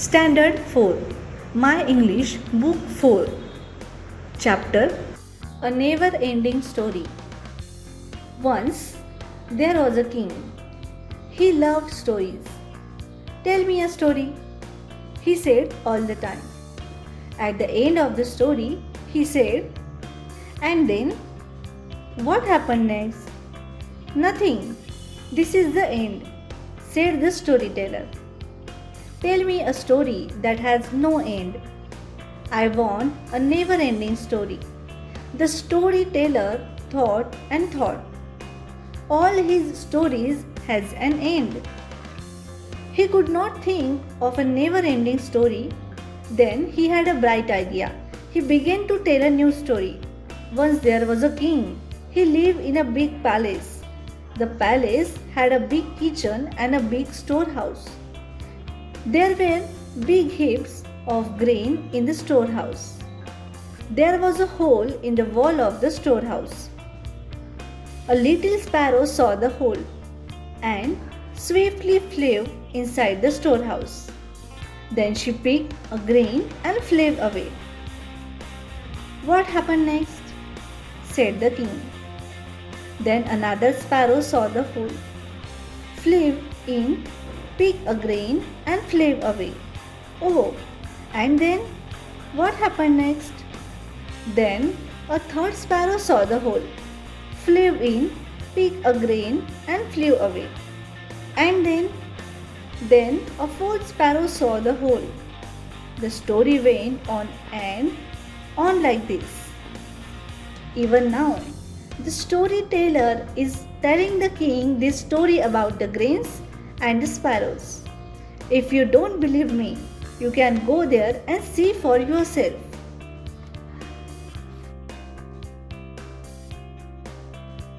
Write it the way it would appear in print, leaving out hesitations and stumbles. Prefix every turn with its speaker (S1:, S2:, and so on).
S1: Standard 4 My English Book 4 Chapter A Never Ending Story. Once there was a king. He loved stories. Tell me a story, he said all the time. At the end of the story, he said, and then what happened next? Nothing. This is the end, said the storyteller. Tell me a story that has no end. I want a never-ending story. The storyteller thought and thought. All his stories has an end. He could not think of a never-ending story. Then he had a bright idea. He began to tell a new story. Once there was a king. He lived in a big palace. The palace had a big kitchen and a big storehouse. There were big heaps of grain in the storehouse. There was a hole in the wall of the storehouse. A little sparrow saw the hole and swiftly flew inside the storehouse. Then she picked a grain and flew away. What happened next? Said the king. Then another sparrow saw the hole, flew in, picked a grain and flew away. Oh, and then what happened next? Then a third sparrow saw the hole, flew in, picked a grain and flew away. And then a fourth sparrow saw the hole. The story went on and on like this. Even now, the storyteller is telling the king this story about the grains and the sparrows. If you don't believe me, you can go there and see for yourself.